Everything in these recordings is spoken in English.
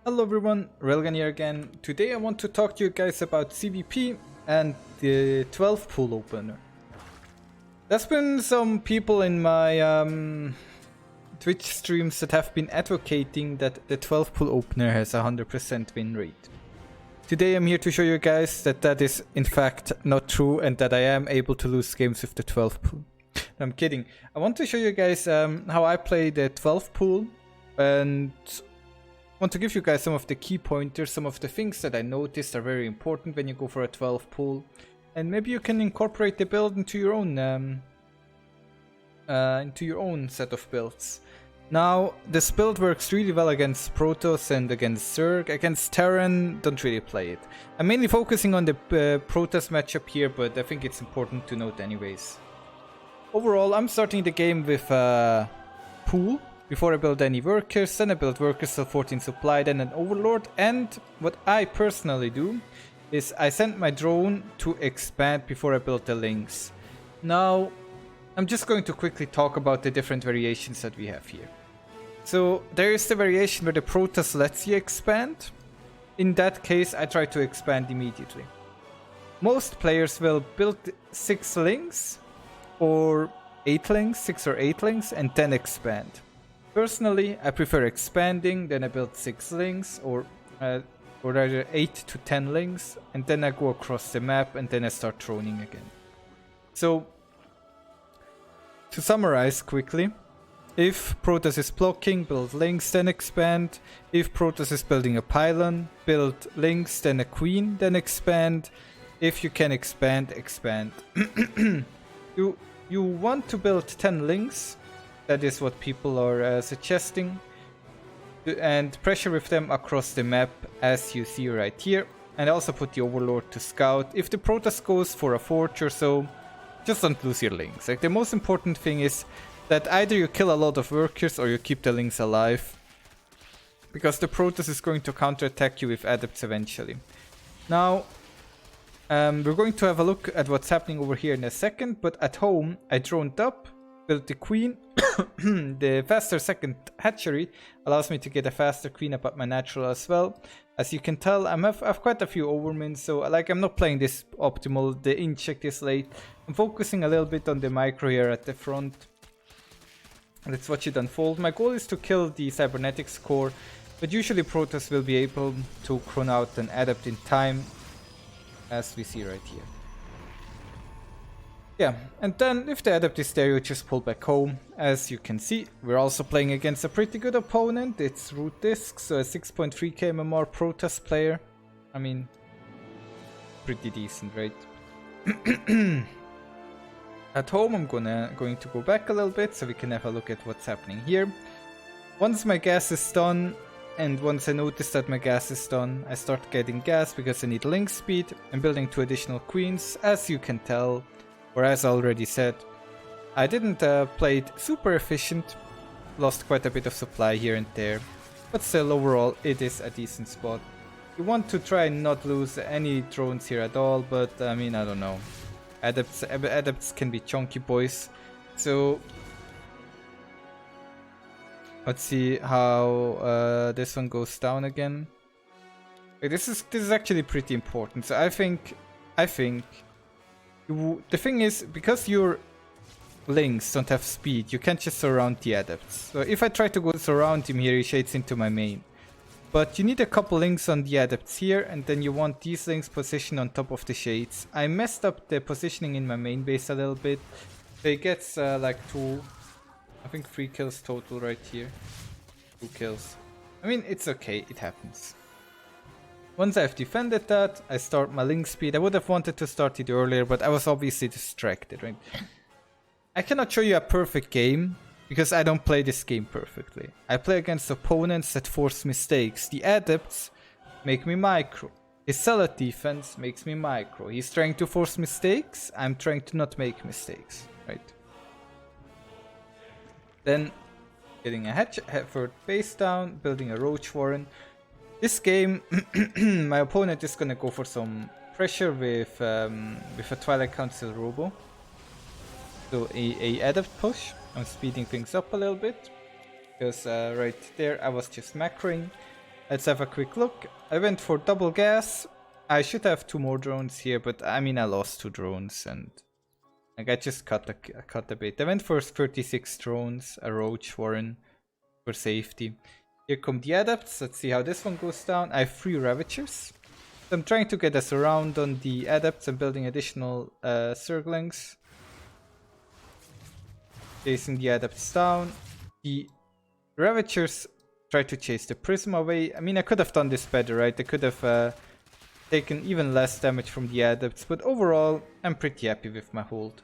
Hello everyone, Railgan here again. Today I want to talk to you guys about CVP and the 12 pool opener. There's been some people in my Twitch streams that have been advocating that the 12 pool opener has a 100% win rate. Today I'm here to show you guys that that is in fact not true and that I am able to lose games with the 12 pool. No, I'm kidding. I want to show you guys how I play the 12 pool and want to give you guys some of the key pointers, some of the things that I noticed are very important when you go for a 12 pool, and maybe you can incorporate the build into your own set of builds. Now, this build works really well against Protoss and against Zerg. Against Terran, don't really play it. I'm mainly focusing on the Protoss matchup here, but I think it's important to note anyways. Overall, I'm starting the game with a pool. Before I build any workers, then I build workers till 14 supply, then an overlord, and what I personally do is I send my drone to expand before I build the links. Now, I'm just going to quickly talk about the different variations that we have here. So, there is the variation where the Protoss lets you expand. In that case, I try to expand immediately. Most players will build 6 links, or 8 links, 6 or 8 links, and then expand. Personally, I prefer expanding, then I build 6 links, or rather 8 to 10 links, and then I go across the map, and then I start droning again. So, to summarize quickly, if Protoss is blocking, build links, then expand. If Protoss is building a pylon, build links, then a queen, then expand. If you can expand, expand. You want to build 10 links. That is what people are suggesting, and pressure with them across the map as you see right here, and also put the overlord to scout. If the Protoss goes for a forge or so, just don't lose your links. Like, the most important thing is that either you kill a lot of workers or you keep the links alive, because the Protoss is going to counterattack you with adepts eventually. Now, we're going to have a look at what's happening over here in a second, but at home I droned up, built the queen. The faster second hatchery allows me to get a faster queen up at my natural as well. As you can tell, I have quite a few overmins, so I'm not playing this optimal. The inject is late. I'm focusing a little bit on the micro here at the front. Let's watch it unfold. My goal is to kill the cybernetics core, but usually Protoss will be able to chron out an adept in time, as we see right here. Yeah, and then if the adept is there, you just pull back home. As you can see, we're also playing against a pretty good opponent. It's Root Disc, so a 6.3k MMR Protoss player. I mean, pretty decent, right? At home, I'm going to go back a little bit so we can have a look at what's happening here. Once my gas is done, and once I notice that my gas is done, I start getting gas because I need link speed. I'm building 2 additional queens, as you can tell. Or as I already said, I didn't play it super efficient, lost quite a bit of supply here and there, but still overall it is a decent spot. You want to try and not lose any drones here at all, but I mean, I don't know. Adepts can be chunky boys, so let's see how this one goes down again. This is actually pretty important. So I think the thing is, because your links don't have speed, you can't just surround the adepts. So if I try to go surround him here, he shades into my main. But you need a couple links on the adepts here, and then you want these links positioned on top of the shades. I messed up the positioning in my main base a little bit. So he gets like 3 kills total right here. 2 kills. I mean, it's okay, it happens. Once I've defended that, I start my link speed. I would have wanted to start it earlier, but I was obviously distracted, right? I cannot show you a perfect game, because I don't play this game perfectly. I play against opponents that force mistakes. The adepts make me micro. His zealot defense makes me micro. He's trying to force mistakes, I'm trying to not make mistakes, right? Then, getting a Hatford base down, building a Roach Warren. This game, my opponent is gonna go for some pressure with a Twilight Council Robo. So a adept push. I'm speeding things up a little bit because right there I was just macroing. Let's have a quick look. I went for double gas. I should have 2 more drones here, but I mean I lost 2 drones and like I just cut a bit. I went for 36 drones, a roach warren for safety. Here come the adepts. Let's see how this one goes down. I have 3 ravagers. So I'm trying to get us around on the adepts and building additional Zerglings. Chasing the adepts down. The ravagers try to chase the prism away. I mean, I could have done this better, right? I could have taken even less damage from the adepts, but overall, I'm pretty happy with my hold.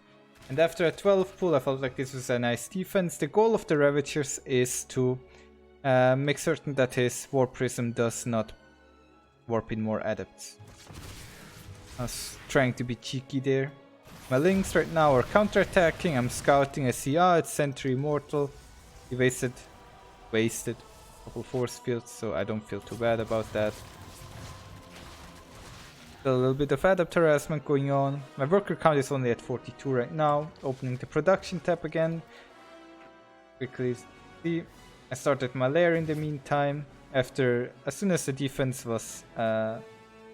And after a 12 pull, I felt like this was a nice defense. The goal of the ravagers is to make certain that his war prism does not warp in more adepts. I was trying to be cheeky there. My links right now are counter-attacking. I'm scouting. I see, it's Sentry Immortal. He wasted a couple force fields, so I don't feel too bad about that. Still a little bit of adept harassment going on. My worker count is only at 42 right now. Opening the production tab again. Quickly see. I started my lair in the meantime. As soon as the defense was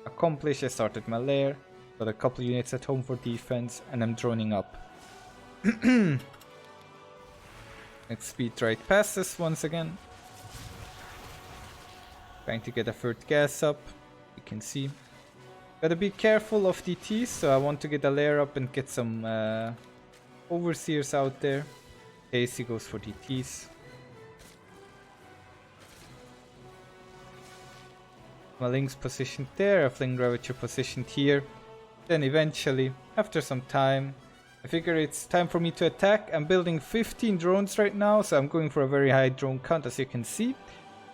accomplished, I started my lair. Got a couple units at home for defense, and I'm droning up. Let's speed right past this once again. Trying to get a 3rd gas up. You can see. Gotta be careful of DTs, so I want to get a lair up and get some overseers out there. Casey goes for DTs. My links positioned there, a fling ravager positioned here. Then eventually, after some time, I figure it's time for me to attack. I'm building 15 drones right now, so I'm going for a very high drone count, as you can see.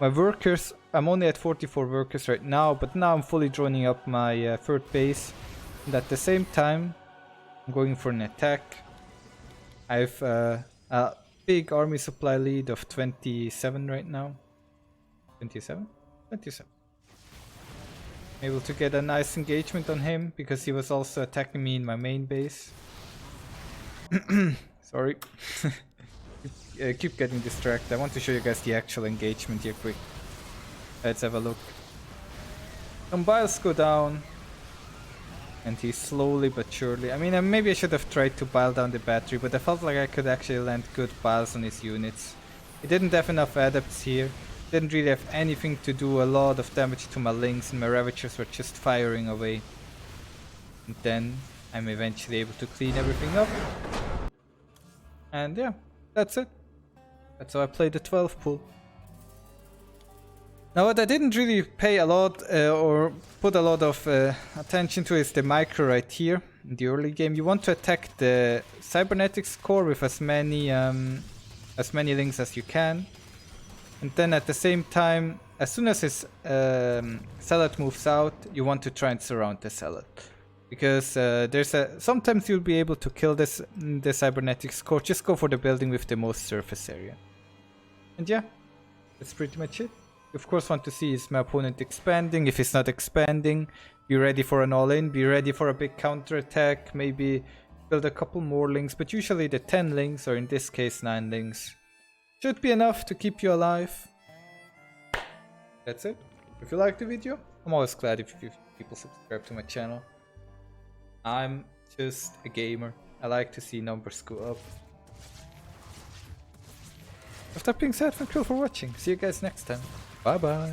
My workers, I'm only at 44 workers right now, but now I'm fully droning up my 3rd base. And at the same time, I'm going for an attack. I have a big army supply lead of 27 right now. 27? 27. Able to get a nice engagement on him because he was also attacking me in my main base. Sorry. Keep getting distracted. I want to show you guys the actual engagement here quick. Let's have a look. Some biles go down. And he's slowly but surely. I mean, maybe I should have tried to bile down the battery, but I felt like I could actually land good biles on his units. He didn't have enough adepts here. Didn't really have anything to do a lot of damage to my links, and my ravagers were just firing away. And then I'm eventually able to clean everything up. And yeah, that's it. That's how I played the 12 pool. Now what I didn't really pay a lot or put a lot of attention to is the micro right here. In the early game you want to attack the cybernetics core with as many links as you can. And then at the same time, as soon as his zealot moves out, you want to try and surround the zealot. Because sometimes you'll be able to kill the cybernetics core. Just go for the building with the most surface area. And yeah, that's pretty much it. You of course want to see is my opponent expanding. If he's not expanding, be ready for an all-in, be ready for a big counter-attack, maybe build a couple more links, but usually the 10 links, or in this case 9 links, should be enough to keep you alive. That's it. If you liked the video, I'm always glad if people subscribe to my channel. I'm just a gamer. I like to see numbers go up. With that being said, thank you for watching. See you guys next time. Bye bye.